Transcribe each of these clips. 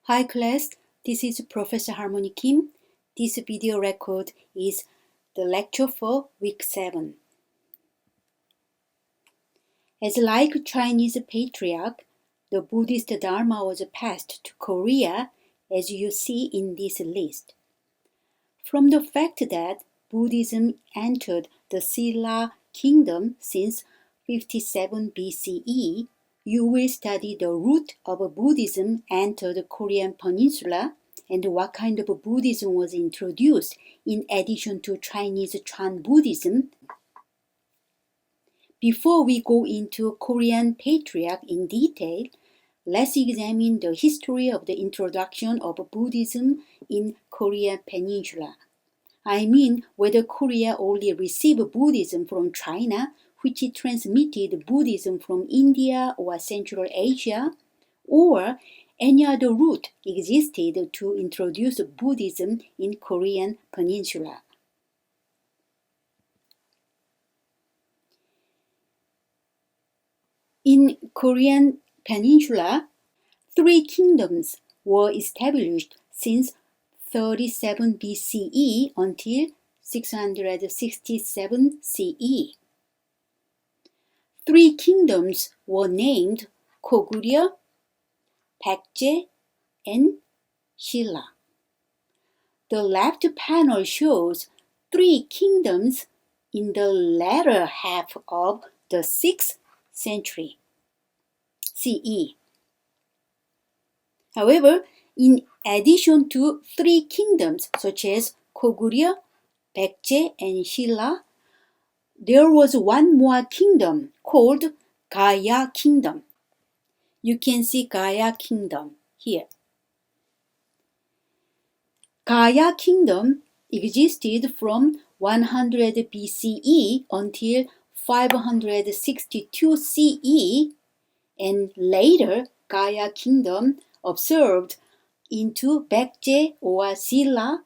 Hi class, this is Professor Harmony Kim. This video record is the lecture for week 7. As like Chinese patriarch, the Buddhist Dharma was passed to Korea as you see in this list. From the fact that Buddhism entered the Silla kingdom since 57 BCE, you will study the root of Buddhism entered the Korean Peninsula and what kind of Buddhism was introduced in addition to Chinese Chan Buddhism. Before we go into Korean patriarch in detail, let's examine the history of the introduction of Buddhism in Korean Peninsula. I mean whether Korea only received Buddhism from China, which transmitted Buddhism from India or Central Asia, or any other route existed to introduce Buddhism in Korean Peninsula. In Korean Peninsula, 3 kingdoms were established since 37 BCE until 667 CE. 3 kingdoms were named Goguryeo, Baekje, and Silla. The left panel shows 3 kingdoms in the latter half of the 6th century CE. However, in addition to 3 kingdoms such as Goguryeo, Baekje, and Silla, there was one more kingdom called Gaia Kingdom. You can see Gaia Kingdom here. Gaia Kingdom existed from 100 BCE until 562 CE, and later Gaia Kingdom absorbed into Baekje or Silla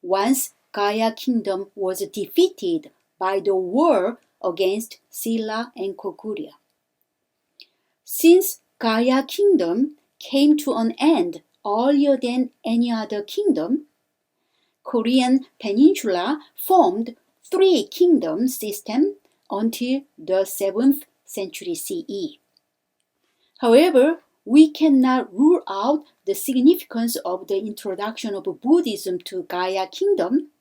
once Gaia Kingdom was defeated by the war against Silla and Goguryeo. Since Gaia Kingdom came to an end earlier than any other kingdom, Korean Peninsula formed 3 kingdom system until the 7th century CE. However, we cannot rule out the significance of the introduction of Buddhism to Gaia Kingdom.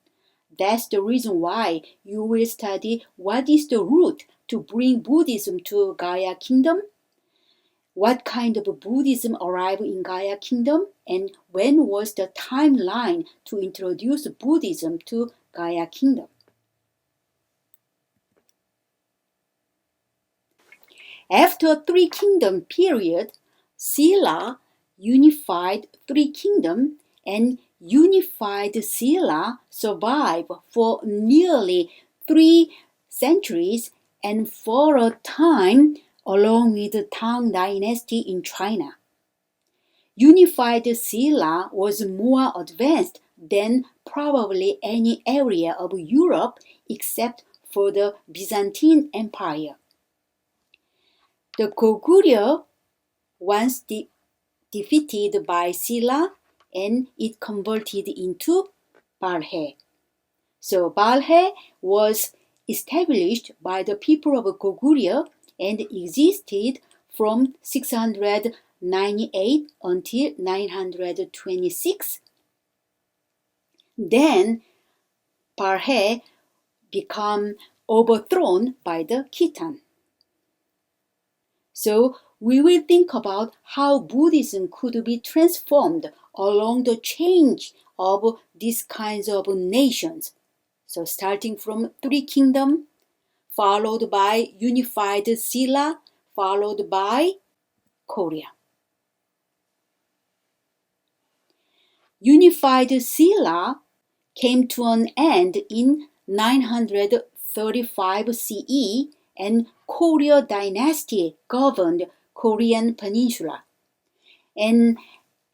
That's the reason why you will study what is the route to bring Buddhism to Gaia Kingdom, what kind of Buddhism arrived in Gaia Kingdom, and when was the timeline to introduce Buddhism to Gaia Kingdom. After 3 kingdom period, Silla unified 3 kingdom, and unified Silla survived for nearly 3 centuries and for a time along with the Tang dynasty in China. Unified Silla was more advanced than probably any area of Europe except for the Byzantine Empire. The Goguryeo once defeated by Silla, and it converted into Balhae. So Balhae was established by the people of Goguryeo and existed from 698 until 926. Then Balhae became overthrown by the Khitan. So we will think about how Buddhism could be transformed along the change of these kinds of nations. So starting from 3 kingdoms, followed by unified Silla, followed by Korea. Unified Silla came to an end in 935 CE, and Goryeo dynasty governed Korean Peninsula. And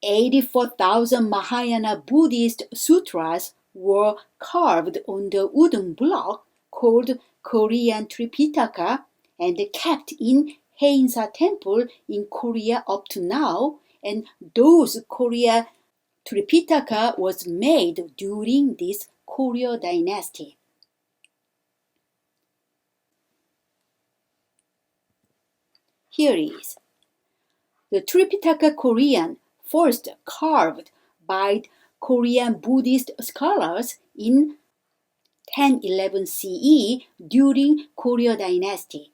84,000 Mahayana Buddhist sutras were carved on the wooden block called Korean Tripitaka and kept in Haeinsa Temple in Korea up to now, and those Korea Tripitaka was made during this Koryo dynasty. Here is the Tripitaka Korean, first carved by Korean Buddhist scholars in 1011 CE during Koryo dynasty.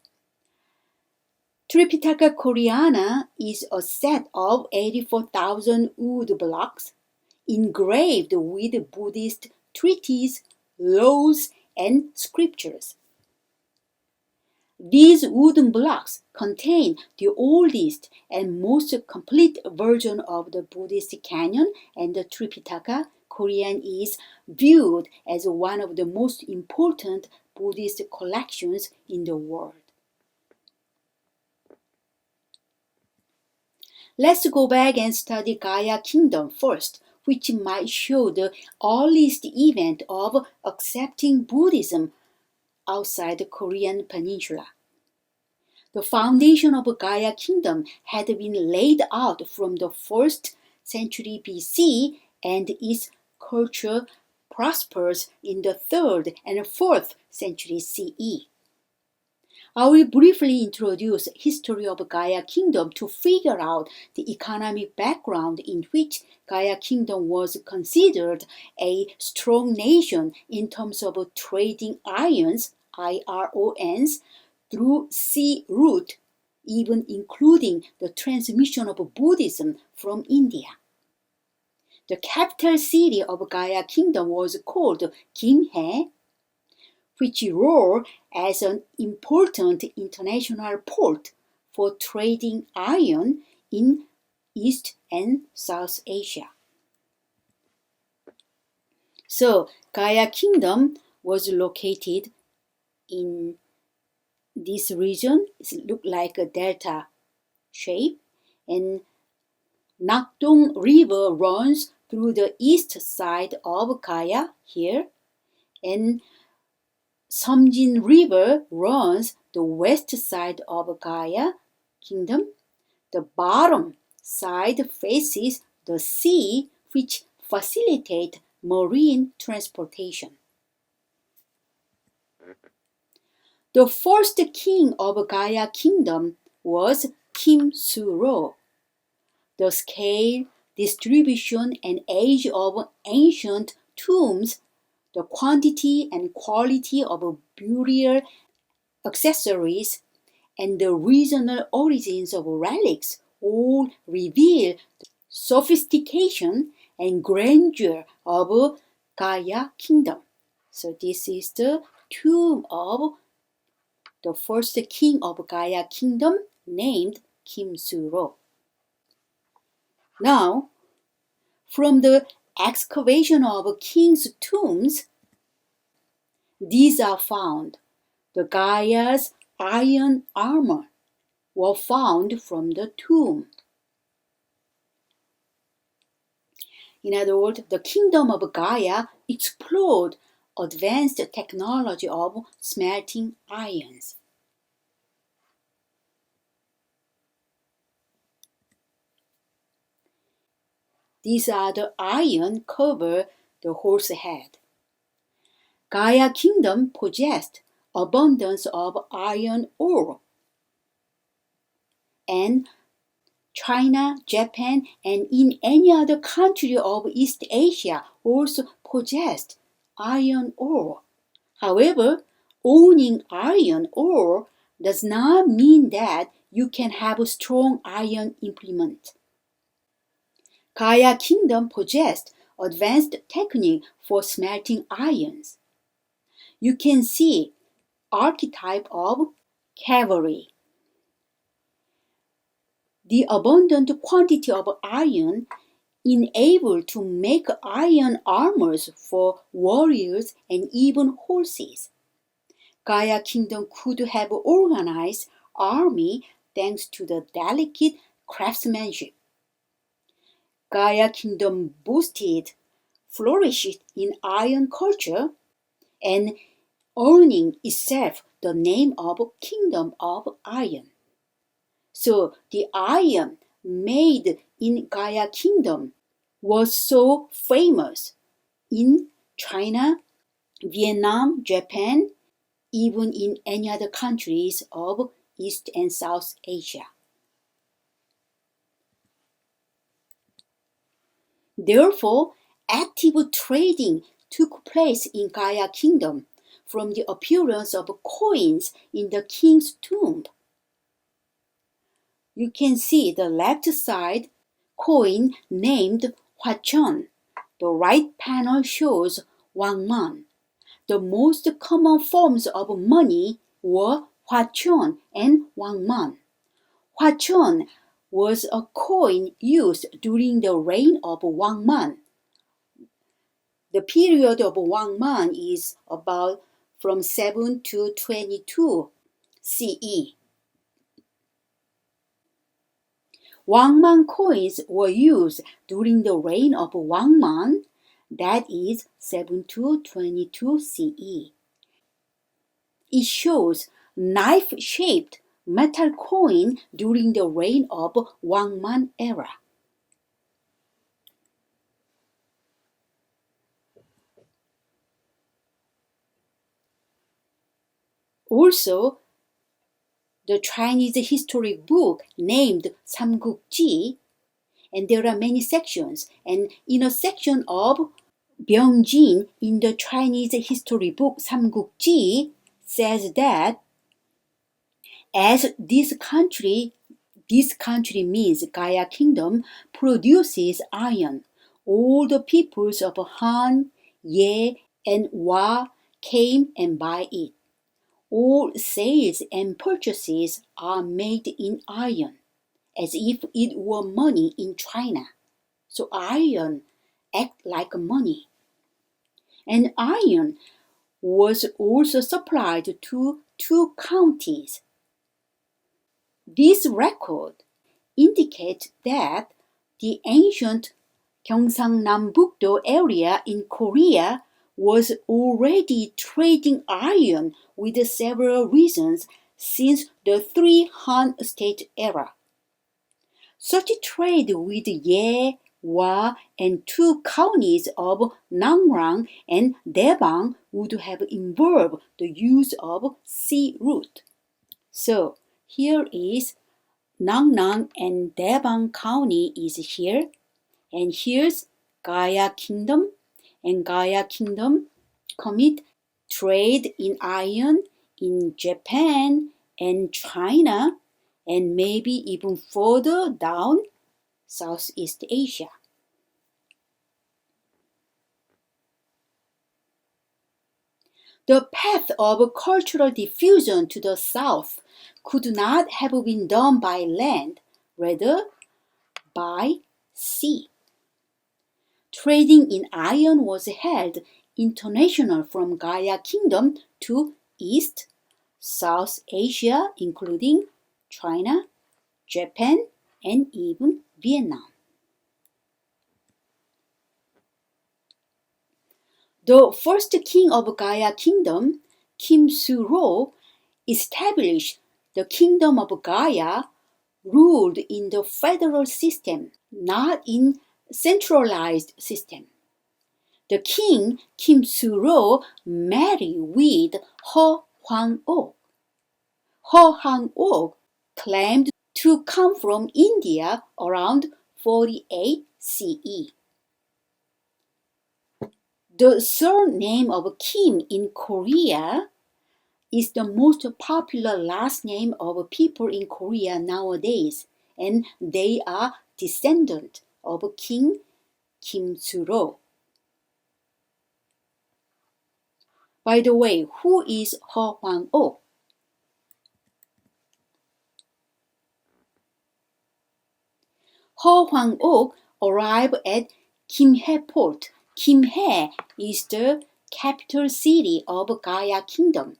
Tripitaka Koreana is a set of 84,000 wood blocks engraved with Buddhist treatises, laws, and scriptures. These wooden blocks contain the oldest and most complete version of the Buddhist canon, and the Tripitaka Korean is viewed as one of the most important Buddhist collections in the world. Let's go back and study Gaia Kingdom first, which might show the earliest event of accepting Buddhism outside the Korean Peninsula. The foundation of Gaia Kingdom had been laid out from the 1st century BC, and its culture prospers in the 3rd and 4th century CE. I will briefly introduce the history of Gaia Kingdom to figure out the economic background in which Gaia Kingdom was considered a strong nation in terms of trading irons, IRONs, through sea route, even including the transmission of Buddhism from India. The capital city of Gaia Kingdom was called Gimhae, which role as an important international port for trading iron in East and South Asia. So, Gaia Kingdom was located in this region. It looked like a delta shape, and Nakdong River runs through the east side of Gaia here, and Samjin River runs the west side of Gaia Kingdom. The bottom side faces the sea, which facilitates marine transportation. The first king of Gaia Kingdom was Kim Suro. The scale, distribution, and age of ancient tombs, the quantity and quality of burial accessories, and the regional origins of relics all reveal the sophistication and grandeur of Gaia Kingdom. So this is the tomb of the first king of Gaia Kingdom, named Kim Suro. Now, from the excavation of kings' tombs, these are found. The Gaia's iron armor were found from the tomb. In other words, the kingdom of Gaia explored advanced technology of smelting irons. These are the iron cover the horse head. Gaia Kingdom possessed abundance of iron ore, and China, Japan, and in any other country of East Asia also possessed iron ore. However, owning iron ore does not mean that you can have a strong iron implement. Gaia Kingdom possessed advanced technique for smelting irons. You can see archetype of cavalry. The abundant quantity of iron enabled to make iron armors for warriors and even horses. Gaia Kingdom could have organized army thanks to the delicate craftsmanship. Gaia Kingdom boasted flourished in iron culture and earning itself the name of Kingdom of Iron. So the iron made in Gaia Kingdom was so famous in China, Vietnam, Japan, even in any other countries of East and South Asia. Therefore, active trading took place in Gaia Kingdom from the appearance of coins in the king's tomb. You can see the left side coin named Huachun. The right panel shows Wangman. The most common forms of money were Huachun and Wangman. Huachun was a coin used during the reign of Wangman. The period of Wangman is about from 7 to 22 CE. Wangman coins were used during the reign of Wangman, that is 7 to 22 CE. It shows knife-shaped metal coin during the reign of Wangman era. Also, the Chinese history book named Samgukji, and there are many sections, and in a section of Byungjin in the Chinese history book Samgukji says that as this country means Gaia Kingdom, produces iron, all the peoples of Han, Ye, and Wa came and buy it. All sales and purchases are made in iron, as if it were money in China. So iron acts like money. And iron was also supplied to 2 counties. This record indicates that the ancient Gyeongsangnam-bukdo area in Korea was already trading iron with several regions since the 3 Han state era. Such trade with Ye, Wa, and 2 counties of Nangrang and Daebang would have involved the use of sea route. So here is Nangrang and Daebang County is here, and here's Gaia Kingdom, and Gaia Kingdom commit trade in iron in Japan and China, and maybe even further down Southeast Asia. The path of cultural diffusion to the south could not have been done by land, rather by sea. Trading in iron was held international from Gaia Kingdom to East, South Asia, including China, Japan, and even Vietnam. The first king of Gaia Kingdom, Kim Su-ro, established the Kingdom of Gaia, ruled in the federal system, not in centralized system. The king, Kim Su-ro, married with He Hwang-ok. He Hwang-ok claimed to come from India around 48 CE. The surname of Kim in Korea is the most popular last name of people in Korea nowadays, and they are descendants of King Kim Su-ro. By the way, who is He Hwang-ok? He Hwang-ok arrived at Kimhae port. Kimhae is the capital city of Gaia Kingdom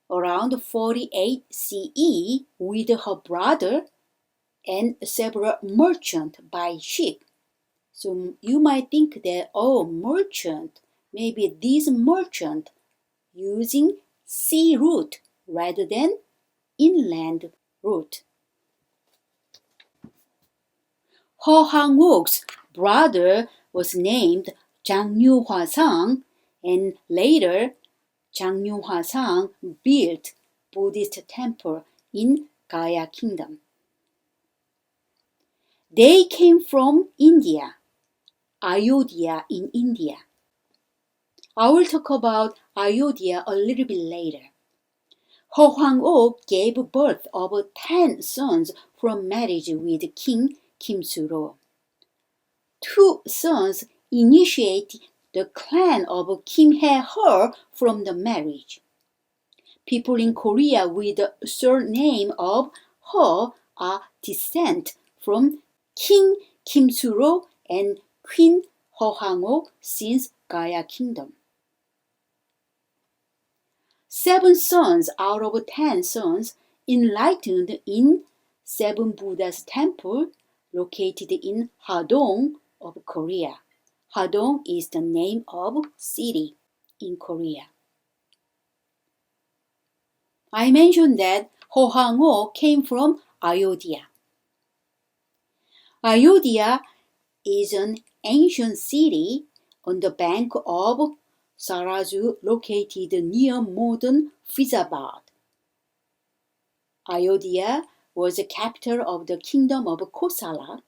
around 48 CE with her brother and several merchants by ship. So you might think that, merchant, maybe these merchants using sea route rather than inland route. Ho Hang-ok's brother was named Jangnu Hwasang, and later Jangnu Hwasang built Buddhist temple in Gaia Kingdom. They came from India, Ayodhya in India. I will talk about Ayodhya a little bit later. Ho Hang-ok gave birth of 10 sons from marriage with King Kim-suro. 2 sons initiated the clan of Kim Hae-her from the marriage. People in Korea with the surname of Her are descent from King Kim-suro and Queen Ho Hang-ok since Gaia Kingdom. 7 sons out of 10 sons enlightened in 7 Buddha's temple located in Hadong of Korea. Hadong is the name of city in Korea. I mentioned that Ho Hang-ok came from Ayodhya. Ayodhya is an ancient city on the bank of Saraju located near modern Faizabad. Ayodhya was the capital of the kingdom of Kosala.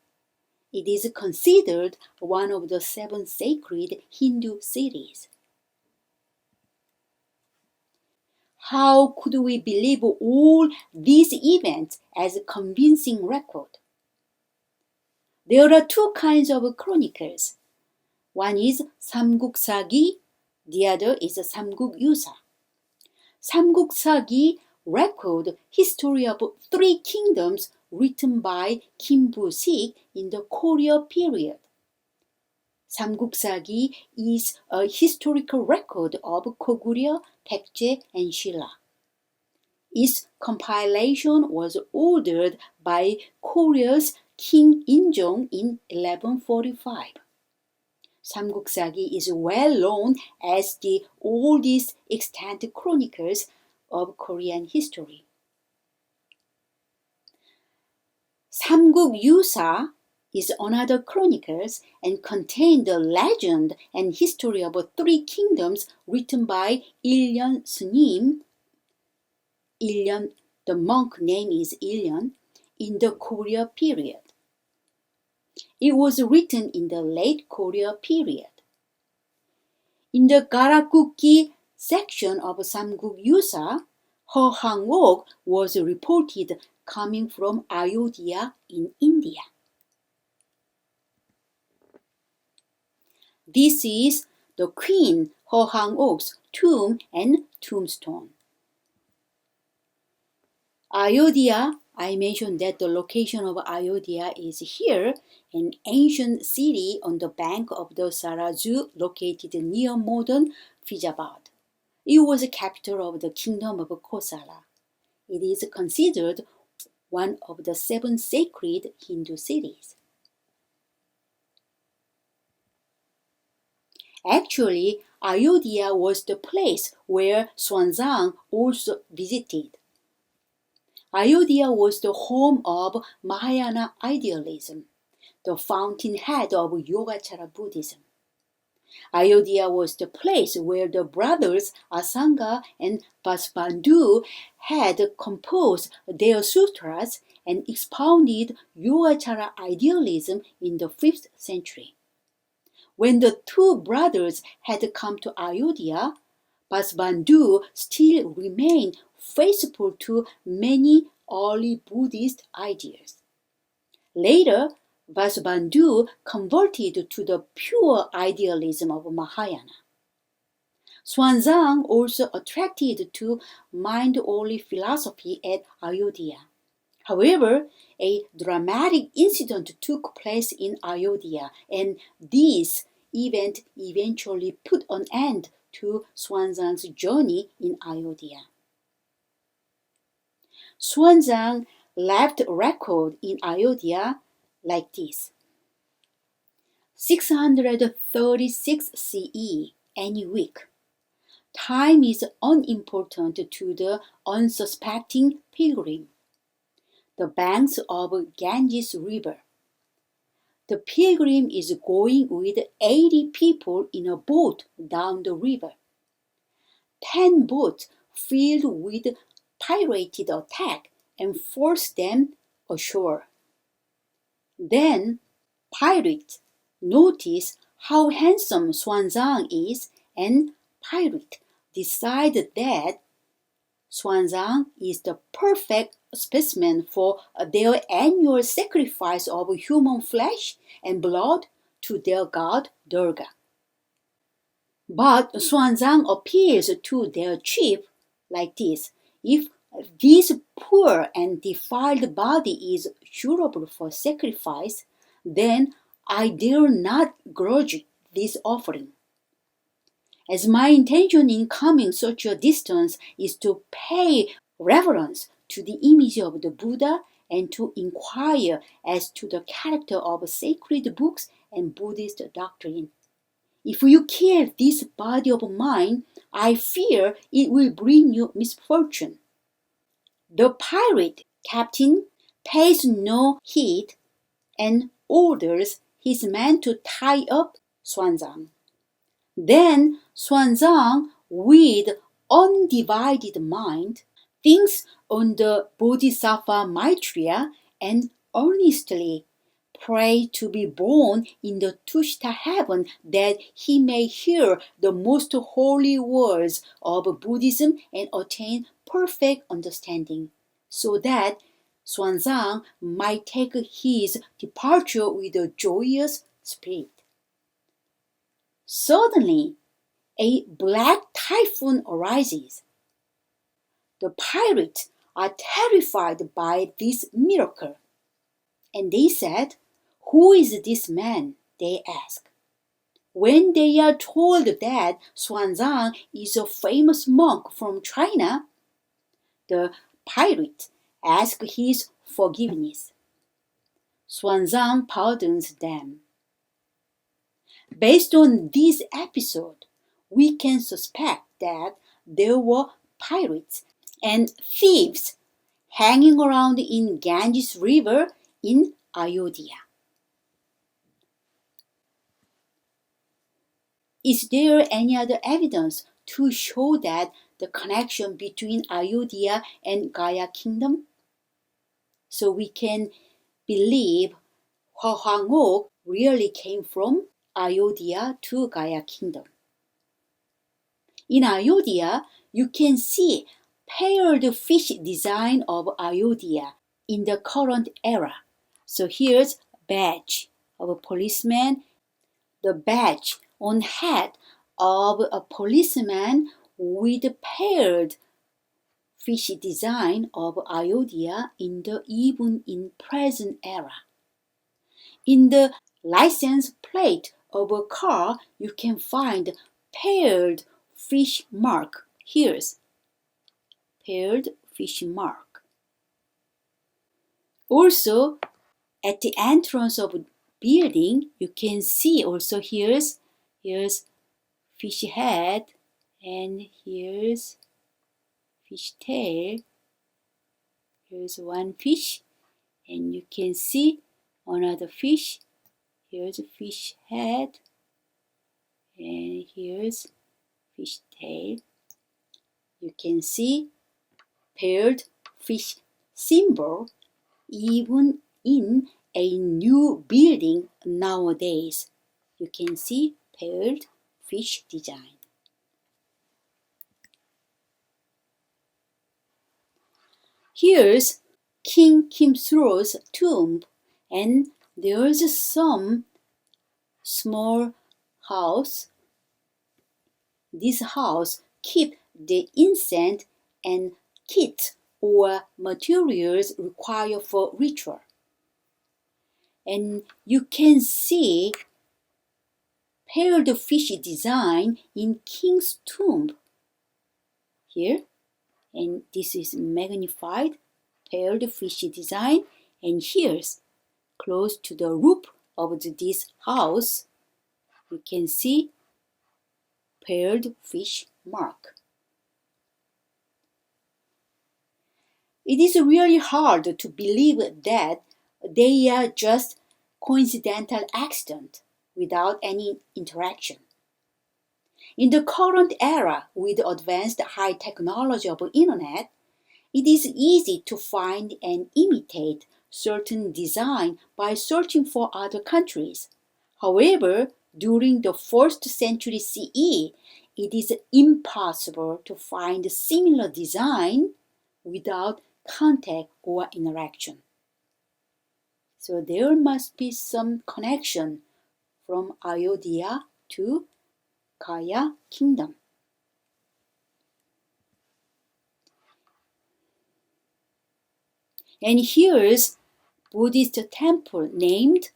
It is considered one of the 7 sacred Hindu cities. How could we believe all these events as a convincing record? There are 2 kinds of chronicles. One is Samguksagi, the other is Samgukyusa. Samguksagi record history of 3 kingdoms written by Kim Bu-sik in the Koryo period. Samguksagi is a historical record of Koguryo, Baekje, and Silla. Its compilation was ordered by Koryo's King Injong in 1145. Samguksagi is well known as the oldest extant chronicles of Korean history. Samgukyusa is another chronicles and contain the legend and history of 3 kingdoms written by Ilyon Snim. Ilyon, the monk name is Ilyon, in the Koryo period. It was written in the late Koryo period. In the Garakukki section of Samgukyusa, Ho Hang-ok was reported coming from Ayodhya in India. This is the Queen Ho Hang-ok's tomb and tombstone. Ayodhya, I mentioned that the location of Ayodhya is here, an ancient city on the bank of the Saraju located near modern Faizabad. It was the capital of the kingdom of Kosala. It is considered one of the 7 sacred Hindu cities. Actually, Ayodhya was the place where Xuanzang also visited. Ayodhya was the home of Mahayana idealism, the fountainhead of Yogacara Buddhism. Ayodhya was the place where the brothers Asanga and Vasubandhu had composed their sutras and expounded Yogacara idealism in the 5th century. When the 2 brothers had come to Ayodhya, Vasubandhu still remained faithful to many early Buddhist ideas. Later, Vasubandhu converted to the pure idealism of Mahayana. Xuanzang also attracted to mind-only philosophy at Ayodhya. However, a dramatic incident took place in Ayodhya, and this event eventually put an end to Xuanzang's journey in Ayodhya. Xuanzang left a record in Ayodhya like this. 636 CE, any week. Time is unimportant to the unsuspecting pilgrim. The banks of Ganges River. The pilgrim is going with 80 people in a boat down the river. 10 boats filled with pirated attack and force them ashore. Then pirate notice how handsome Xuanzang is, and pirate decide that Xuanzang is the perfect specimen for their annual sacrifice of human flesh and blood to their god Durga. But Xuanzang appeals to their chief like this: if this poor and defiled body is suitable for sacrifice, then I dare not grudge this offering. As my intention in coming such a distance is to pay reverence to the image of the Buddha and to inquire as to the character of sacred books and Buddhist doctrine. If you kill this body of mine, I fear it will bring you misfortune. The pirate captain pays no heed and orders his men to tie up Xuanzang. Then Xuanzang, with undivided mind, thinks on the Bodhisattva Maitreya and earnestly pray to be born in the Tushta heaven that he may hear the most holy words of Buddhism and attain perfect understanding, so that Xuanzang might take his departure with a joyous spirit. Suddenly, a black typhoon arises. The pirates are terrified by this miracle, and they said, "Who is this man?" they ask. When they are told that Xuanzang is a famous monk from China, the pirate asks his forgiveness. Xuanzang pardons them. Based on this episode, we can suspect that there were pirates and thieves hanging around in Ganges River in Ayodhya. Is there any other evidence to show that the connection between Ayodhya and Gaia kingdom? So we can believe Hwangok really came from Ayodhya to Gaia kingdom. In Ayodhya, you can see paired fish design of Ayodhya in the current era. So here's a badge of a policeman, the badge on head of a policeman with paired fish design of Ayodhya even in present era. In the license plate of a car, you can find paired fish mark. Here's paired fish mark. Also, at the entrance of a building, you can see also here's fish head and here's fish tail. Here's one fish and you can see another fish. Here's a fish head and here's fish tail. You can see paired fish symbol even in a new building nowadays. You can see paired fish design. Here's King Kimsuro's tomb, and there's some small house. This house keeps the incense and kits or materials required for ritual. And you can see paired fish design in King's tomb here, and this is magnified paired fish design, and here's close to the roof of this house you can see paired fish mark. It is really hard to believe that they are just coincidental accident without any interaction. In the current era, with the advanced high technology of the internet, it is easy to find and imitate certain design by searching for other countries. However, during the 1st century CE, it is impossible to find similar design without contact or interaction. So there must be some connection from Ayodhya to Gaia kingdom. And here's Buddhist temple named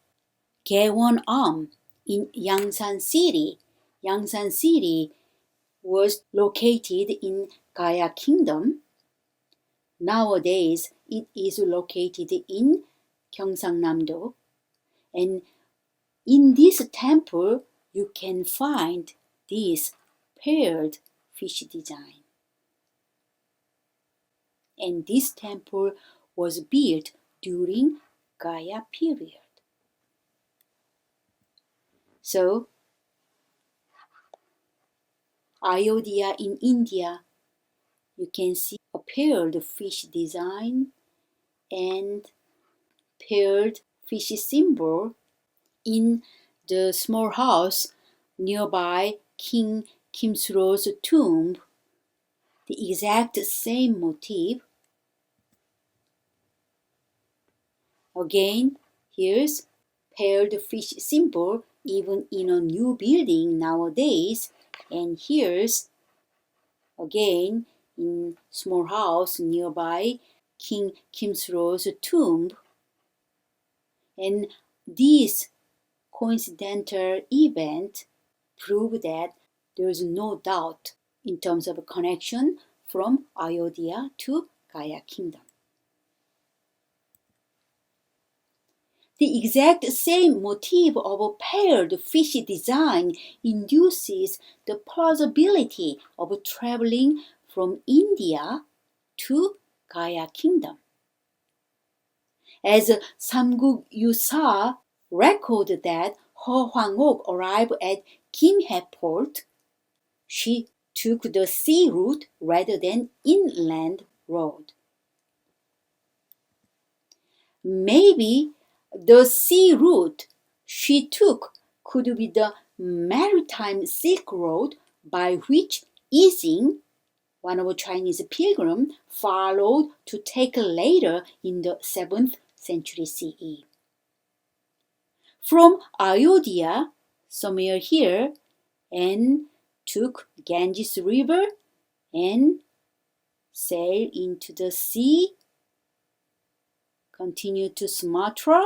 Gaewon-am in Yangsan City. Yangsan City was located in Gaia kingdom. Nowadays, it is located in Gyeongsangnam-do. And in this temple, you can find this paired fish design. And this temple was built during Gaia period. So, Ayodhya in India, you can see a paired fish design and paired fish symbol in the small house nearby King Kimsuro's tomb. The exact same motif. Again, here's paired fish symbol even in a new building nowadays. And here's again in small house nearby King Kimsuro's tomb. And this coincidental event prove that there is no doubt in terms of a connection from Ayodhya to Gaia kingdom. The exact same motif of a paired fish design induces the plausibility of traveling from India to Gaia kingdom. As Samguk Yusa recorded that Ho Hwang-ok arrived at Kimhae port, she took the sea route rather than inland road. Maybe the sea route she took could be the maritime Silk Road by which Yixing, one of Chinese pilgrims, followed to take later in the 7th century CE. From Ayodhya, somewhere here, and took Ganges River and sailed into the sea, continued to Sumatra,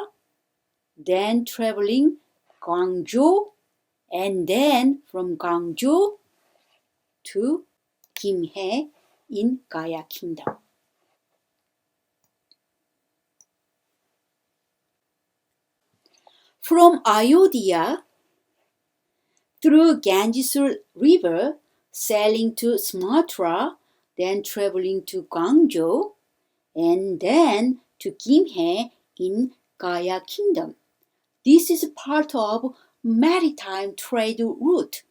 then traveling Gwangju, and then from Gwangju to Kimhae in Gaia kingdom. From Ayodhya through Ganges River, sailing to Sumatra, then traveling to Gwangju, and then to Kimhae in Gaia kingdom. This is part of maritime trade route,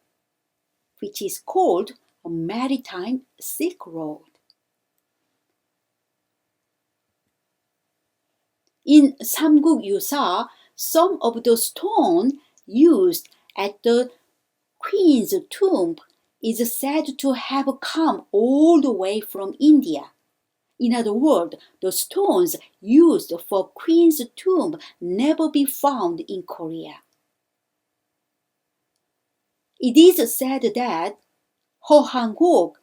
which is called a maritime Silk Road. In Samguk Yusa, some of the stone used at the Queen's tomb is said to have come all the way from India. In other words, the stones used for Queen's tomb never be found in Korea. It is said that Ho Hwang-ok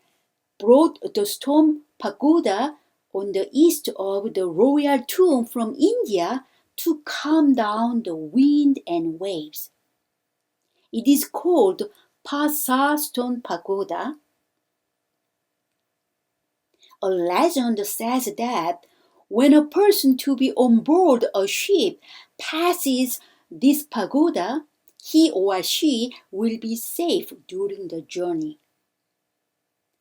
brought the stone pagoda on the east of the royal tomb from India to calm down the wind and waves. It is called Pasa Stone Pagoda. A legend says that when a person to be on board a ship passes this pagoda, he or she will be safe during the journey.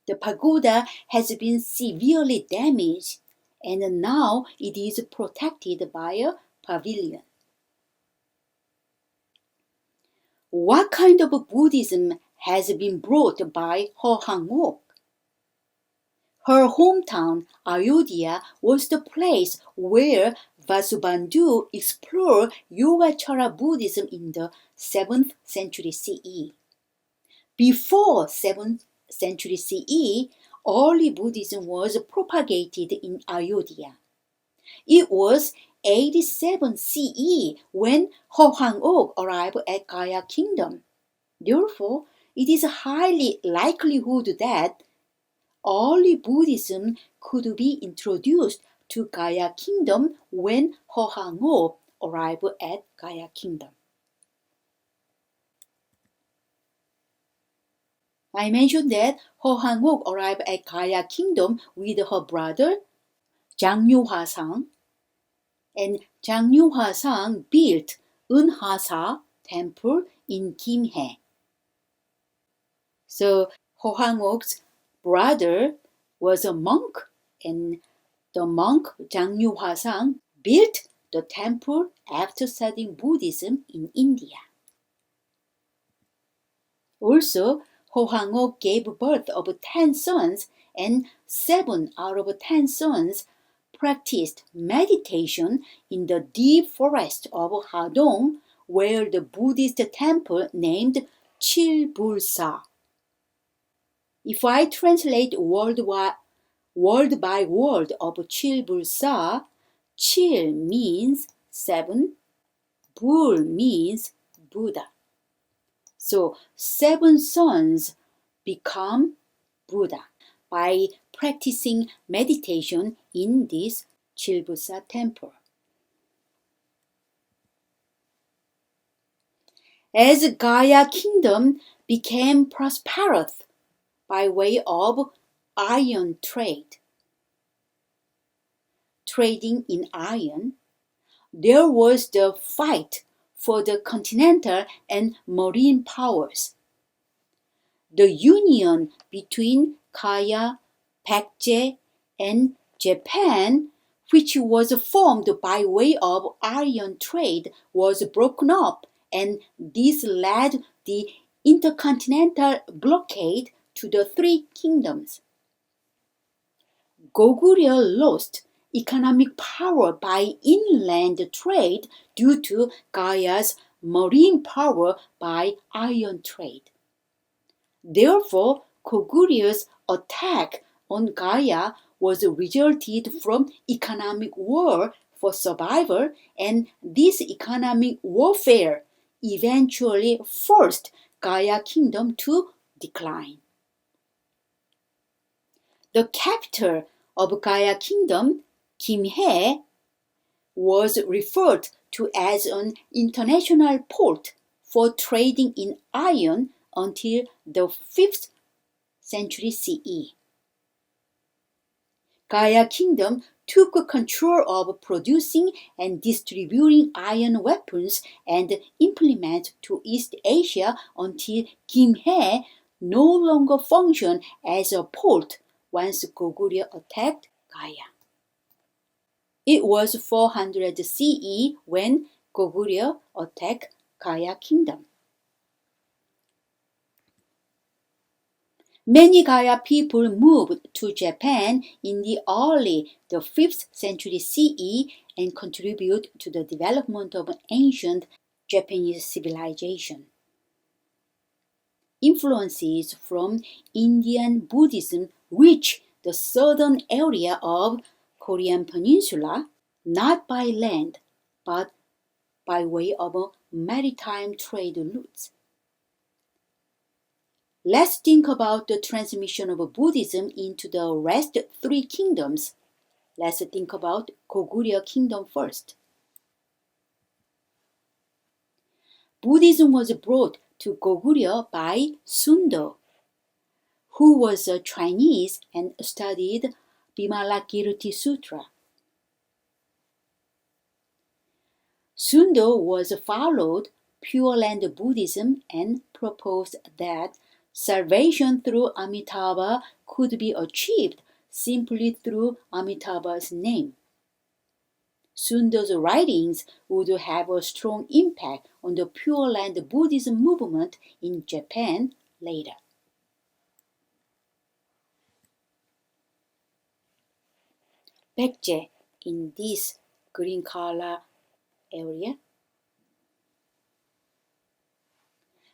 The pagoda has been severely damaged, and now it is protected by a pavilion. What kind of Buddhism has been brought by Ho Hang-ok? Her hometown, Ayodhya, was the place where Vasubandhu explored Yogacara Buddhism in the 7th century CE. Before 7th century CE, early Buddhism was propagated in Ayodhya. It was 87 CE when Ho Hang-ok arrived at Gaia Kingdom. Therefore, it is highly likelihood that early Buddhism could be introduced to Gaia Kingdom when Ho Hang-ok arrived at Gaia Kingdom. I mentioned that Ho Hang-ok arrived at Gaia Kingdom with her brother Jang Hwa-sang, and Jang Hwa-sang built Unhasa temple in Kim-hae. So Ho Hang-ok's brother was a monk, and the monk Jang Hwa-sang built the temple after studying Buddhism in India. Also, Ho Hang-ok gave birth of 10 sons, and 7 out of 10 sons practiced meditation in the deep forest of Hadong, where the Buddhist temple named Chilbulsa. If I translate word by word of Chilbulsa, Chil means 7, Bul means Buddha. So 7 sons become Buddha by practicing meditation in this Chilbulsa temple. As Gaia Kingdom became prosperous by way of iron trade, trading in iron, there was the fight for the continental and marine powers. The union between Gaia, Baekje, and Japan, which was formed by way of iron trade, was broken up, and this led the intercontinental blockade to the 3 kingdoms. Goguryeo lost economic power by inland trade due to Gaia's marine power by iron trade. Therefore, Goguryeo attack on Gaia was resulted from economic war for survival, and this economic warfare eventually forced Gaia Kingdom to decline. The capital of Gaia Kingdom, Kim-hae, was referred to as an international port for trading in iron until the 5th century CE. Gaia Kingdom took control of producing and distributing iron weapons and implements to East Asia until Kim-hae no longer functioned as a port once Goguryeo attacked Gaia. It was 400 CE when Goguryeo attacked Gaia Kingdom. Many Gaia people moved to Japan in the early 5th century CE and contributed to the development of ancient Japanese civilization. Influences from Indian Buddhism reached the southern area of Korean Peninsula, not by land, but by way of maritime trade routes. Let's think about the transmission of Buddhism into the rest 3 kingdoms. Let's think about Goguryeo Kingdom first. Buddhism was brought to Goguryeo by Sundo, who was a Chinese and studied Vimalakirti Sutra. Sundo was followed Pure Land Buddhism and proposed that salvation through Amitabha could be achieved simply through Amitabha's name. Soon those writings would have a strong impact on the Pure Land Buddhism movement in Japan later. Baekje in this green color area.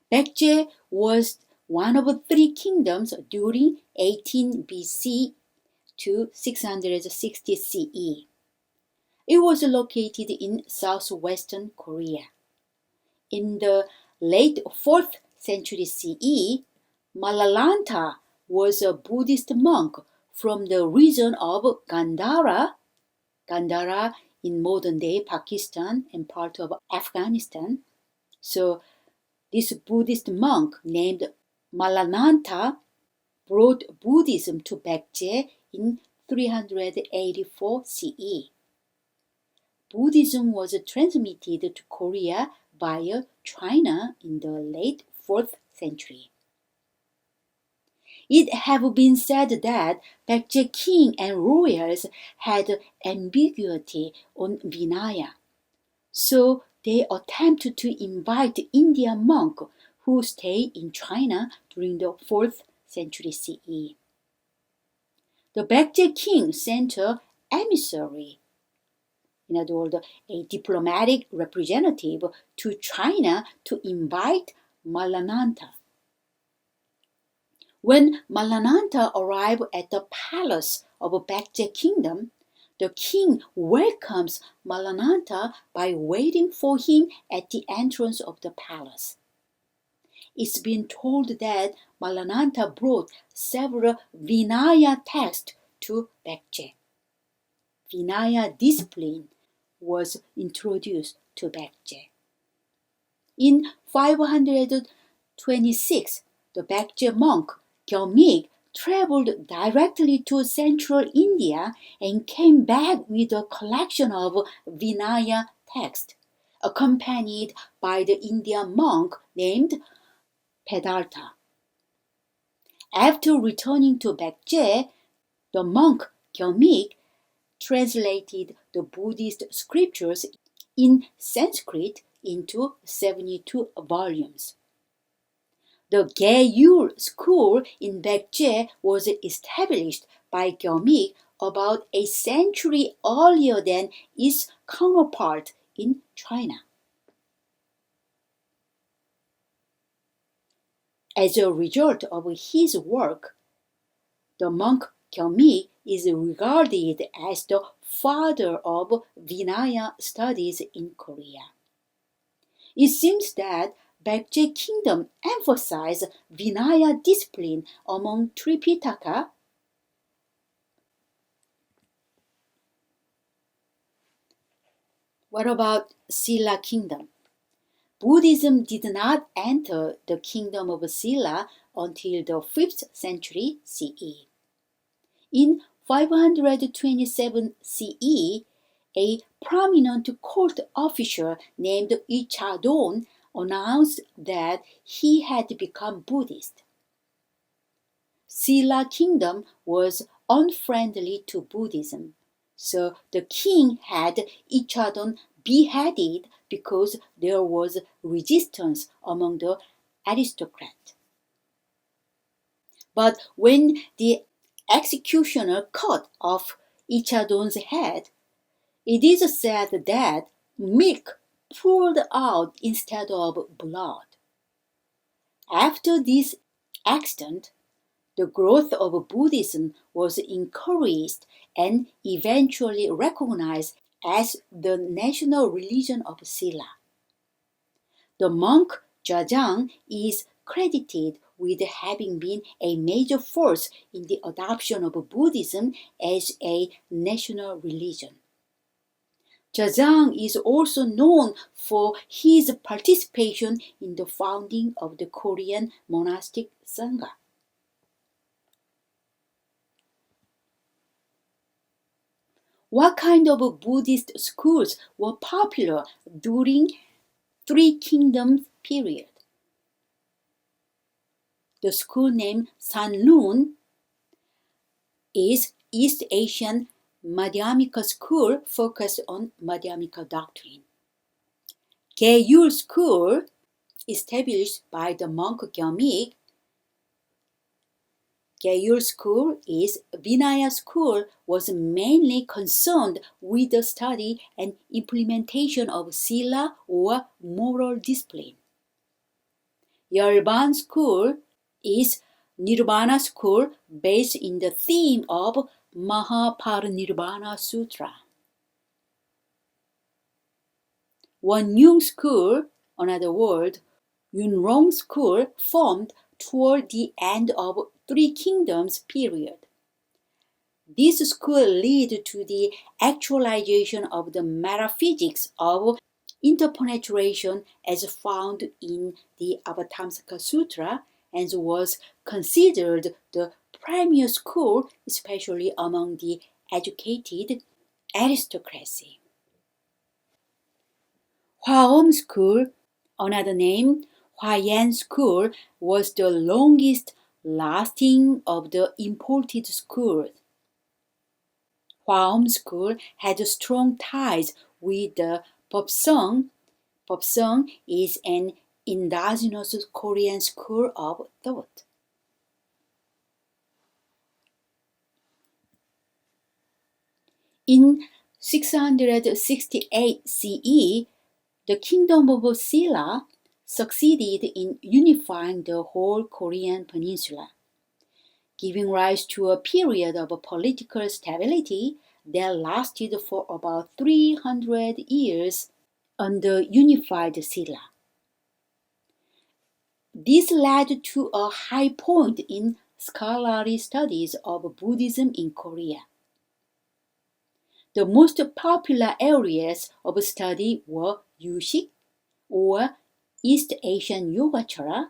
Baekje was one of 3 kingdoms during 18 BC to 660 CE. It was located in southwestern Korea. In the late 4th century CE, Malalanta was a Buddhist monk from the region of Gandhara in modern-day Pakistan and part of Afghanistan. So this Buddhist monk named Malananta brought Buddhism to Baekje in 384 CE. Buddhism was transmitted to Korea via China in the late 4th century. It have been said that Baekje king and royals had ambiguity on Vinaya, so they attempted to invite Indian monk who stayed in China during the 4th century CE. The Baekje king sent an emissary, in other words, a diplomatic representative to China to invite Malananta. When Malananta arrived at the palace of Baekje kingdom, the king welcomes Malananta by waiting for him at the entrance of the palace. It's been told that Malananta brought several Vinaya texts to Baekje. Vinaya discipline was introduced to Baekje. In 526, the Baekje monk Gyomig traveled directly to central India and came back with a collection of Vinaya texts, accompanied by the Indian monk named Pedartha. After returning to Baekje, the monk Gyomig translated the Buddhist scriptures in Sanskrit into 72 volumes. The Gaia school in Baekje was established by Gyomig about a century earlier than its counterpart in China. As a result of his work, the monk Gyomig is regarded as the father of Vinaya studies in Korea. It seems that Baekje kingdom emphasized Vinaya discipline among Tripitaka. What about Silla kingdom? Buddhism did not enter the kingdom of Silla until the 5th century CE. In 527 CE, a prominent court official named Ichadon announced that he had become Buddhist. Silla kingdom was unfriendly to Buddhism, so the king had Ichadon beheaded because there was resistance among the aristocrats. But when the executioner cut off Ichadon's head, it is said that milk poured out instead of blood. After this accident, the growth of Buddhism was encouraged and eventually recognized as the national religion of Silla. The monk Jajang is credited with having been a major force in the adoption of Buddhism as a national religion. Jajang is also known for his participation in the founding of the Korean monastic Sangha. What kind of Buddhist schools were popular during Three Kingdoms period? The school name Sanlun is East Asian Madhyamika school focused on Madhyamika doctrine. Gaia school, established by the monk Gyamik. Gaia school is Vinaya school, was mainly concerned with the study and implementation of sila or moral discipline. Yalban school is Nirvana school based in the theme of Mahaparinirvana Sutra. Wanyung school, another word, Yunrong school, formed toward the end of Three Kingdoms period. This school led to the actualization of the metaphysics of interpenetration as found in the Avatamsaka Sutra, and was considered the premier school, especially among the educated aristocracy. Hwaom school, another name, Hwayan school, was the longest lasting of the imported schools. Hwaom school had strong ties with the Popsung. Popsung is an indigenous Korean school of thought. In 668 CE, the kingdom of Silla succeeded in unifying the whole Korean peninsula, giving rise to a period of political stability that lasted for about 300 years under unified Silla. This led to a high point in scholarly studies of Buddhism in Korea. The most popular areas of study were Yushik, or East Asian Yogacara,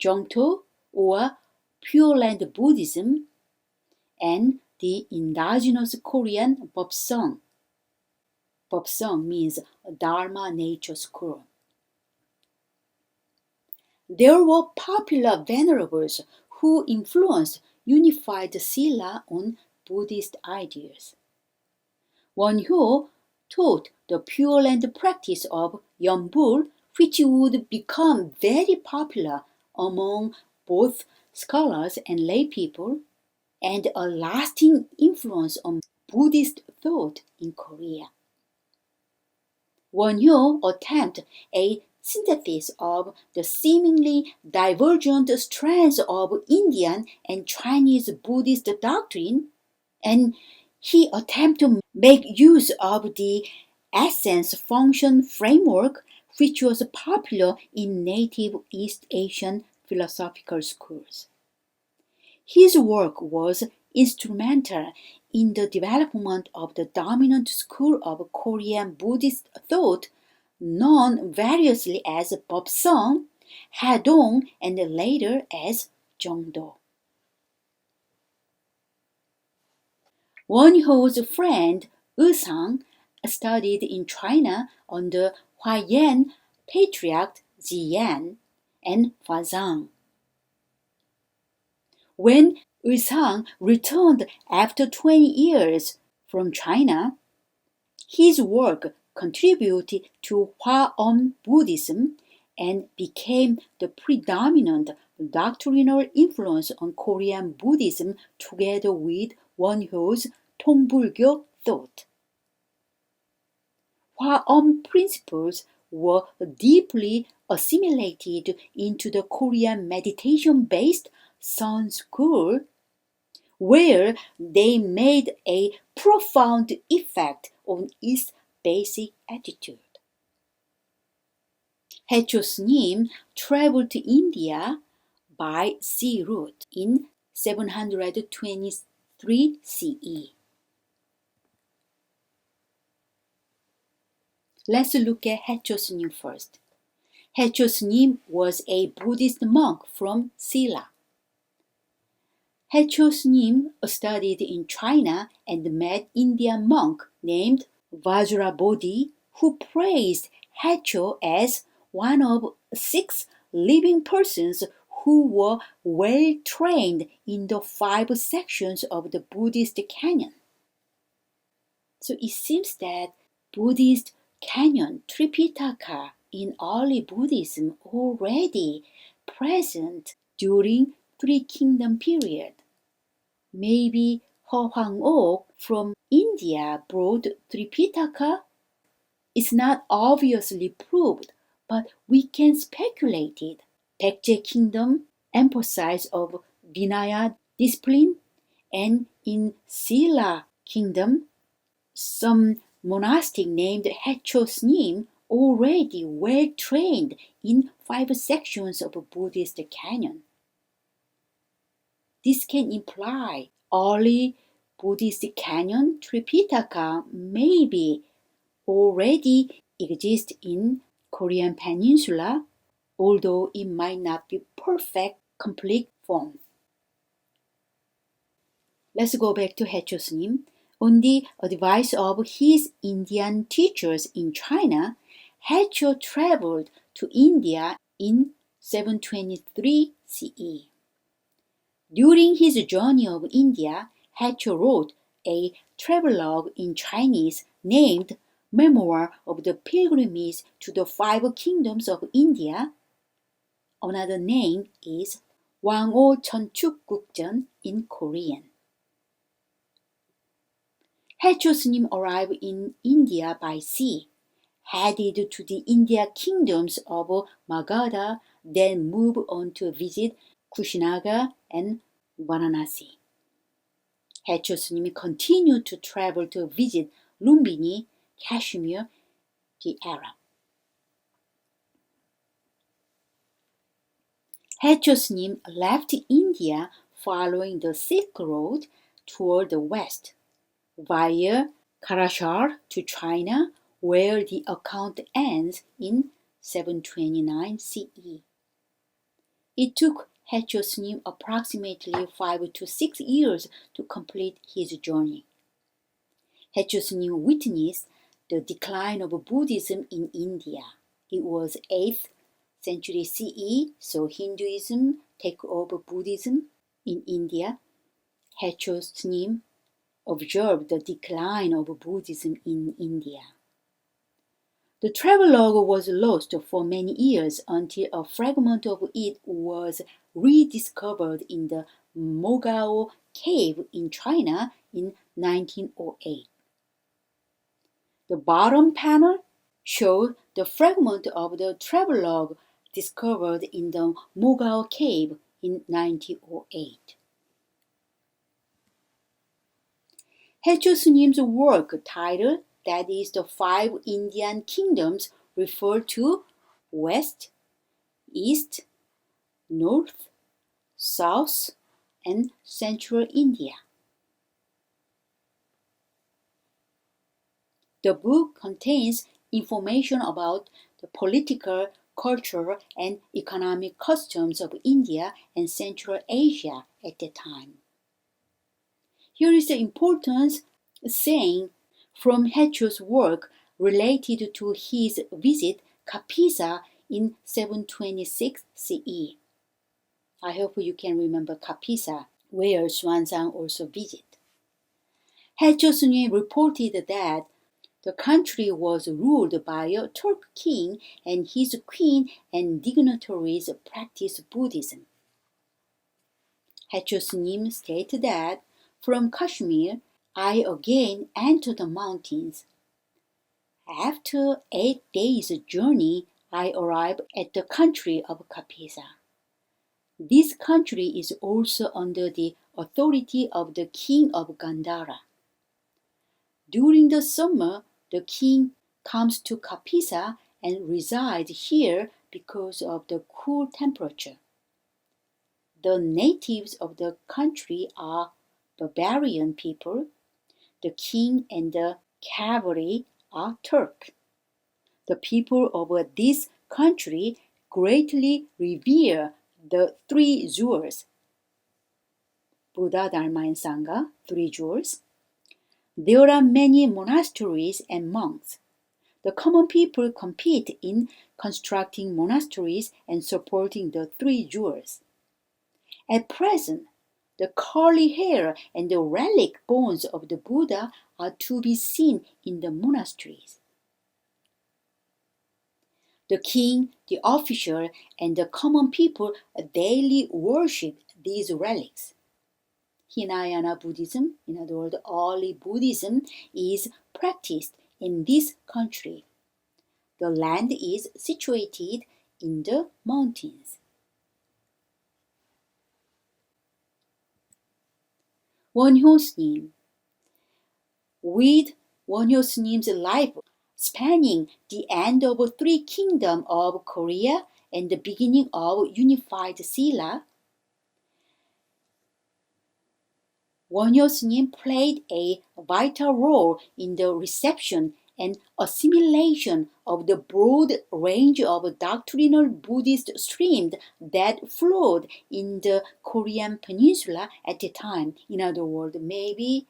Jongto, or Pure Land Buddhism, and the indigenous Korean Popsung. Popsung means Dharma Nature School. There were popular venerables who influenced unified Silla on Buddhist ideas. Wonhyo taught the Pure Land practice of Yeonbul, which would become very popular among both scholars and lay people, and a lasting influence on Buddhist thought in Korea. Wonhyo attempted a synthesis of the seemingly divergent strands of Indian and Chinese Buddhist doctrine, and he attempted to make use of the essence-function framework, which was popular in native East Asian philosophical schools. His work was instrumental in the development of the dominant school of Korean Buddhist thought, known variously as Popsung, Hadong, and later as Jongdo. Wonhyo's friend Usang studied in China under Huayan Patriarch Ziyan and Fazang. When Usang returned after 20 years from China, his work contributed to Hwaeom Buddhism and became the predominant doctrinal influence on Korean Buddhism together with Wonhyo's Tongbulgyo thought. Hwaeom principles were deeply assimilated into the Korean meditation-based Sun School, where they made a profound effect on its basic attitude. Haecho Snim traveled to India by sea route in 723 CE. Let's look at Haecho Snim first. Haecho Snim was a Buddhist monk from Silla. Haecho Snim studied in China and met Indian monk named Vajrabodhi, who praised Haecho as one of 6 living persons who were well trained in the 5 sections of the Buddhist canon. So it seems that Buddhist canon Tripitaka in early Buddhism already present during Three Kingdom period. Maybe He Huangok from India brought Tripitaka. It's not obviously proved, but we can speculate it. Baekje Kingdom emphasized of Vinaya discipline, and in Silla Kingdom, some monastic named Haecho Snim already well trained in 5 sections of Buddhist canon. This can imply early Buddhist canon Tripitaka maybe already exist in Korean Peninsula, although it might not be perfect, complete form. Let's go back to Haecho Snim. On the advice of his Indian teachers in China, Haecho traveled to India in 723 CE. During his journey of India, Haecho wrote a travelogue in Chinese named Memoir of the Pilgrimage to the 5 Kingdoms of India. Another name is Wangho Cheonchukgukjeon in Korean. Haecho Snim arrived in India by sea, headed to the India kingdoms of Magadha, then moved on to visit Kushinagar and Varanasi. Haecho Snim continued to travel to visit Lumbini, Kashmir, the Arab. Haecho Snim left India following the Silk Road toward the west, via Karashar to China, where the account ends in 729 CE. It took Haecho Snim approximately 5 to 6 years to complete his journey. Haecho Snim witnessed the decline of Buddhism in India. It was 8th century CE, so Hinduism took over Buddhism in India. Haecho Snim observed the decline of Buddhism in India. The travelogue was lost for many years until a fragment of it was rediscovered in the Mogao cave in China in 1908. The bottom panel shows the fragment of the travelogue discovered in the Mogao cave in 1908. Haecho Snim's work title, that is the 5 Indian kingdoms, refer to West, East, North, South, and Central India. The book contains information about the political, cultural, and economic customs of India and Central Asia at the time. Here is the important saying from Haecho's work related to his visit Kapisa in 726 CE. I hope you can remember Kapisa, where Xuanzang also visited. Haecho Snim reported that the country was ruled by a Turk king, and his queen and dignitaries practiced Buddhism. Haecho Snim stated that from Kashmir, I again entered the mountains. After 8 days' journey, I arrived at the country of Kapisa. This country is also under the authority of the king of Gandhara. During the summer, the king comes to Kapisa and resides here because of the cool temperature. The natives of the country are barbarian people. The king and the cavalry are Turk. The people of this country greatly revere the 3 jewels, Buddha, Dharma, and Sangha, 3 jewels. There are many monasteries and monks. The common people compete in constructing monasteries and supporting the 3 jewels. At present, The curly hair and the relic bones of the Buddha are to be seen in the monasteries. The king, the official, and the common people daily worship these relics. Hinayana Buddhism, in other words, early Buddhism, is practiced in this country. The land is situated in the mountains. Wonhyo S님. With Wonhyo S님's life spanning the end of three kingdoms of Korea and the beginning of unified Silla, Wonhyo S님 played a vital role in the reception and assimilation of the broad range of doctrinal Buddhist streams that flowed in the Korean Peninsula at the time. In other words, maybe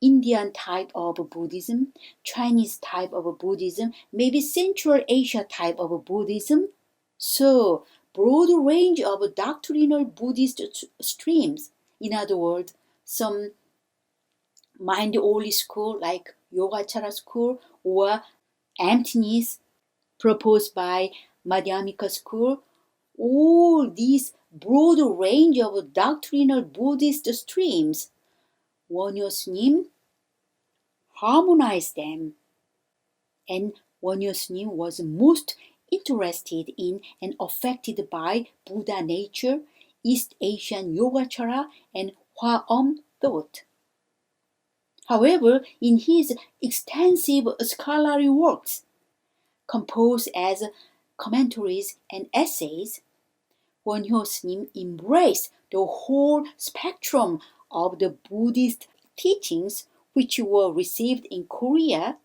Indian type of Buddhism, Chinese type of Buddhism, maybe Central Asia type of Buddhism. So, broad range of doctrinal Buddhist streams. In other words, some mind-only school like Yogacara school or emptiness proposed by Madhyamika school. All these broad range of doctrinal Buddhist streams, Wonhyo S님 harmonized them, and Wonhyo S님 was most interested in and affected by Buddha nature, East Asian Yogacara, and Hwaeom thought. However, in his extensive scholarly works, composed as commentaries and essays, Wonhyo S님 embraced the whole spectrum of the Buddhist teachings which were received in Korea,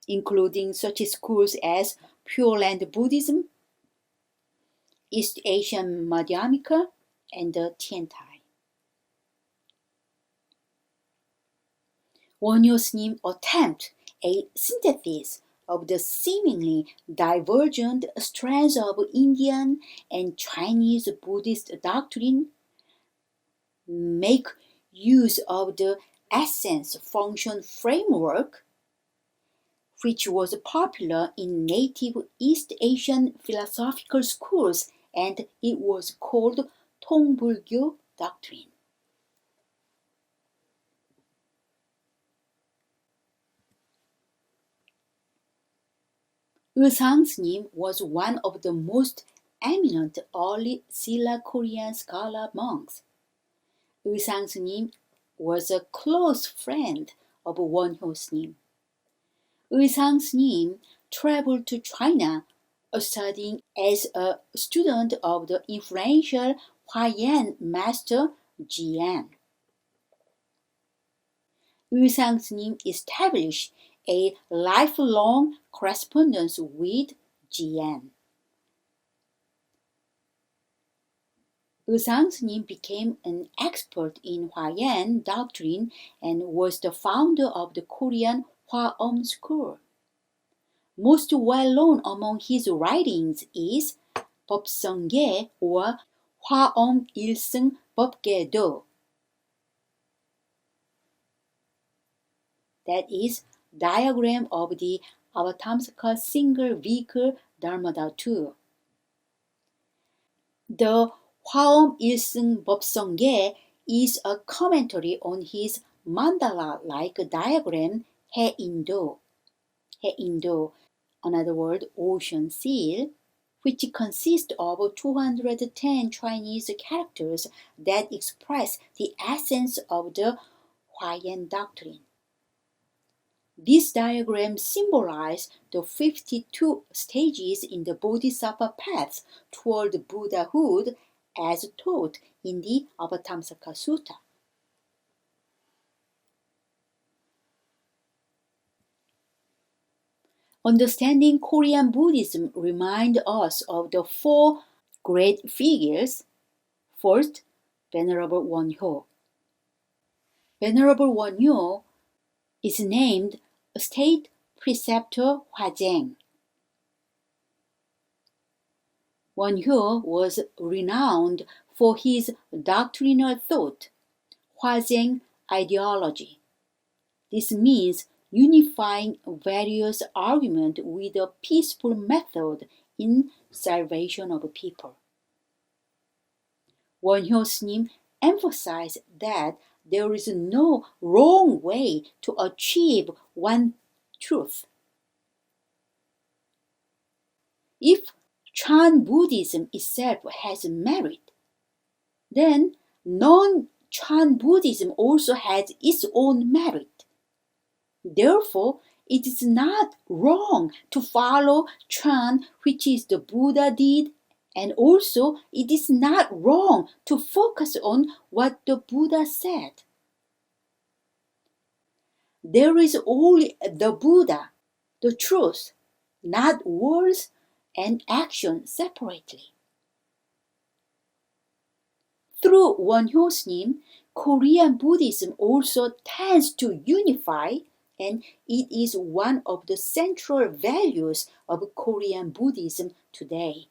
including such schools as Pure Land Buddhism, East Asian Madhyamika, and the Tiantai. Wonhyo S님 attempted a synthesis of the seemingly divergent strands of Indian and Chinese Buddhist doctrine, make use of the essence-function framework, which was popular in native East Asian philosophical schools, and it was called Tongbulgyo doctrine. Eusang S님 was one of the most eminent early Silla Korean scholar monks. Eusang S님 was a close friend of Wonhyo S님. Eusang S님 traveled to China, studying as a student of the influential Huayan master Jian. Eusang S님 established a lifelong correspondence with Jian. Eusang S님 became an expert in Huayan doctrine and was the founder of the Korean Hwaeom school. Most well known among his writings is 법성계 or Hwaeom 일승 법계도. That is diagram of the Avatamsaka single vehicle Dharmadhatu. The Hwaeom 일승 법성계 is a commentary on his mandala-like diagram 해인도, another word ocean seal, which consists of 210 Chinese characters that express the essence of the Huayan doctrine. This diagram symbolizes the 52 stages in the Bodhisattva path toward Buddhahood as taught in the Avatamsaka Sutta. Understanding Korean Buddhism reminds us of the four great figures. First, Venerable Wonhyo. Venerable Wonhyo is named State Preceptor Hwajeng. Wonhyo was renowned for his doctrinal thought, Hwazeng ideology. This means unifying various arguments with a peaceful method in salvation of people. Wonhyo S님 emphasized that there is no wrong way to achieve one truth. If Chan Buddhism itself has merit, then non-Chan Buddhism also has its own merit. Therefore, it is not wrong to follow Chan, which is the Buddha did, and also it is not wrong to focus on what the Buddha said. There is only the Buddha, the truth, not words and action separately. Through Wonhyo S님, Korean Buddhism also tends to unify, and it is one of the central values of Korean Buddhism today.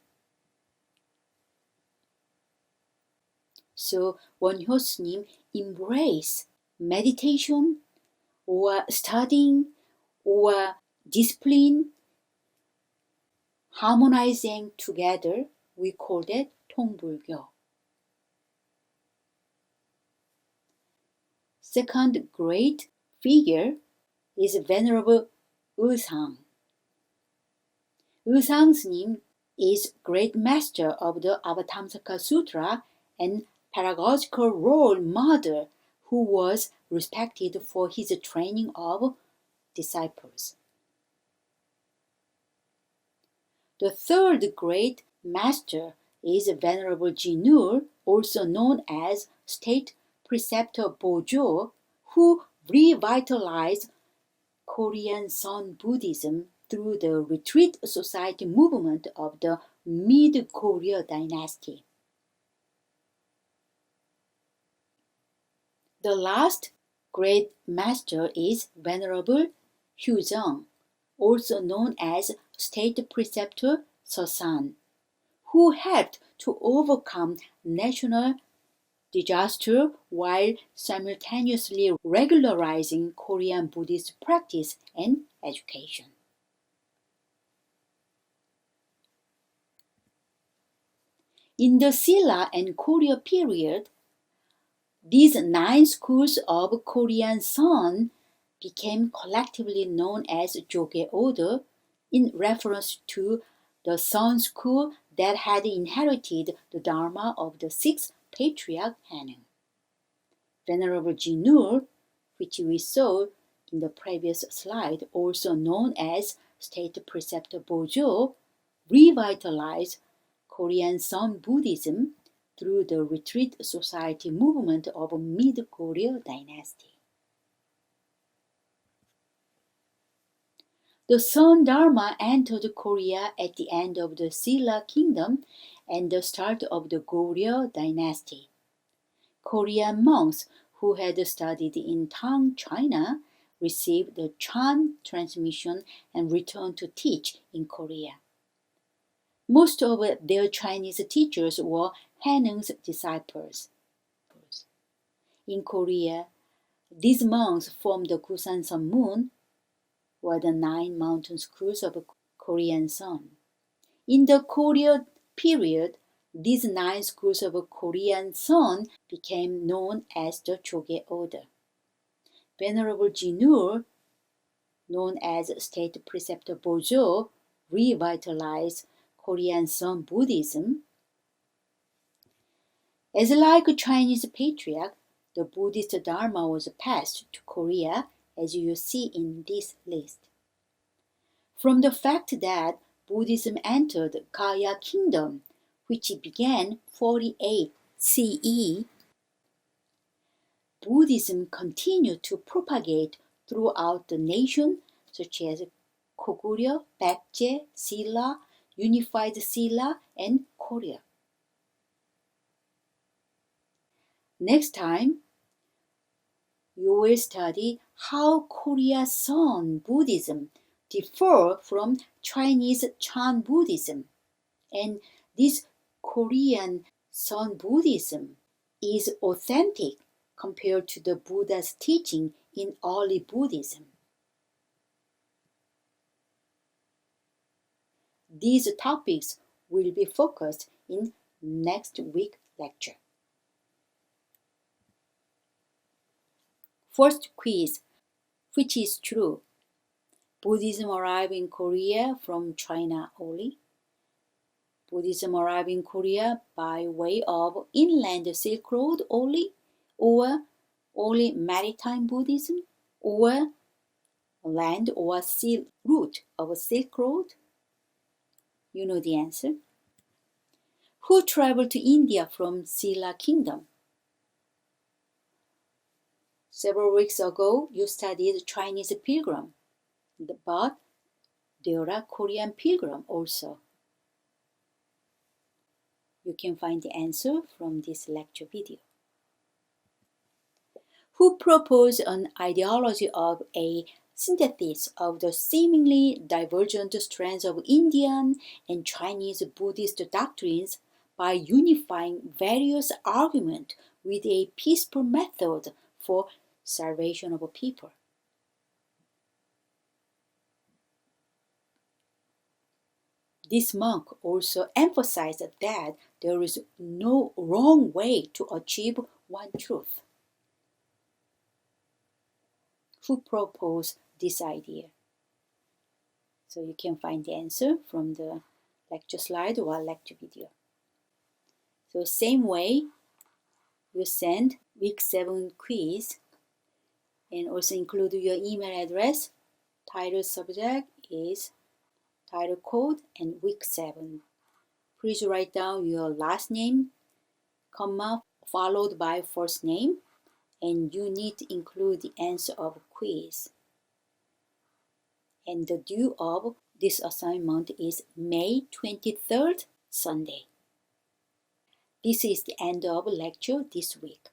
So Wonhyo S님 embrace meditation or studying or discipline, harmonizing together. We call that 통불교. Second great figure is Venerable Eusang. Eusang S님 is great master of the Avatamsaka Sutra and pedagogical role model who was respected for his training of disciples. The third great master is Venerable Jinul, also known as State Preceptor Bojo, who revitalized Korean Son Buddhism through the retreat society movement of the mid-Goryeo dynasty. The last great master is Venerable Hyuzong, also known as State Preceptor Seosan, who helped to overcome national disaster while simultaneously regularizing Korean Buddhist practice and education. In the Silla and Goryeo period, these 9 schools of Korean Son became collectively known as Joge Order in reference to the Son school that had inherited the Dharma of the 6th Patriarch Hanung. Venerable Jinul, which we saw in the previous slide, also known as State Preceptor Bojo, revitalized Korean Son Buddhism through the retreat society movement of mid-Goryeo dynasty. The Son Dharma entered Korea at the end of the Silla kingdom and the start of the Goryeo dynasty. Korean monks who had studied in Tang, China, received the Chan transmission and returned to teach in Korea. Most of their Chinese teachers were Hanung's disciples. In Korea, these monks formed the Gusan Sonmun, or the 9 mountain schools of Korean Son. In the Goryeo period, these 9 schools of Korean Son became known as the Joge Order. Venerable Jinul, known as State Preceptor Bojo, revitalized Korean Son Buddhism. As like a Chinese patriarch, the Buddhist Dharma was passed to Korea, as you see in this list. From the fact that Buddhism entered Gaia kingdom, which began 48 CE, Buddhism continued to propagate throughout the nation, such as Goguryeo, Baekje, Silla, Unified Silla, and Goryeo. Next time, you will study how Korean Son Buddhism differ from Chinese Chan Buddhism, and this Korean Sun Buddhism is authentic compared to the Buddha's teaching in early Buddhism. These topics will be focused in next week's lecture. First quiz. Which is true? Buddhism arrived in Korea from China only. Buddhism arrived in Korea by way of inland Silk Road only, or only maritime Buddhism, or land or sea route of Silk Road? You know the answer. Who traveled to India from Silla Kingdom? Several weeks ago, you studied Chinese pilgrim, but there are Korean pilgrim also. You can find the answer from this lecture video. Who proposed an ideology of a synthesis of the seemingly divergent strands of Indian and Chinese Buddhist doctrines by unifying various arguments with a peaceful method for salvation of people? This monk also emphasized that there is no wrong way to achieve one truth. Who proposed this idea? So you can find the answer from the lecture slide or lecture video. So same way, you send week 7 quiz and also include your email address. Title subject is title code and week 7. Please write down your last name, comma, followed by first name, and you need to include the answer of quiz. And the due of this assignment is May 23rd, Sunday. This is the end of lecture this week.